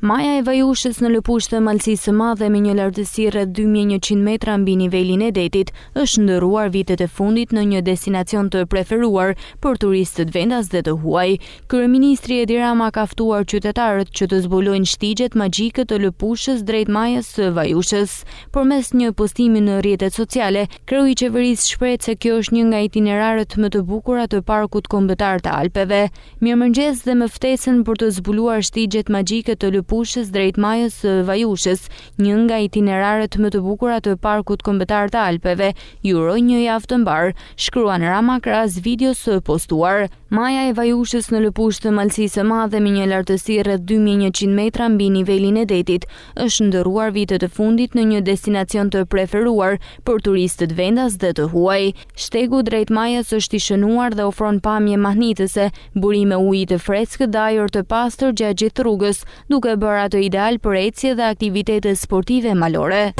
Maja e Vajushës në lëpush të Malësisë së Madhe me një lartësi rreth 2100 metra mbi nivelin e detit është ndërruar vitet e fundit në një destinacion të preferuar për turistët vendas dhe të huaj. Kryeministri Edi Rama ka ftuar qytetarët që të zbulojnë shtigjet magjike të lëpushës drejt Majës së Vajushës. Përmes një postimi në rrjetet sociale, kreu i qeverisë shpreh se kjo është një nga itinerarët më të bukura të parkut kombëtar të Alpeve. Mirëmëngjes dhe më ftesën për të zbuluar shtigjet magjike të lëpushës drejt Majës së Vajushës, një nga itinerarët më të bukura të parkut kombëtar të Alpeve. Ju uroj një javë të mbar, shkruan Rama krahas videos së postuar. Maja e Vajushës në lëpush të Malësisë së Madhe me një lartësi rreth 2100 metra mbi nivelin e detit është ndërruar vitet e fundit në një destinacion të preferuar për turistët vendas dhe të huaj. Shtegu drejt Majës është i shënuar dhe ofron pamje mahnitëse, burime uji të freskët dhe ajër të pastër gjatë gjithë rrugës, duke bërë atë ideal për ecje dhe aktivitete sportive malore.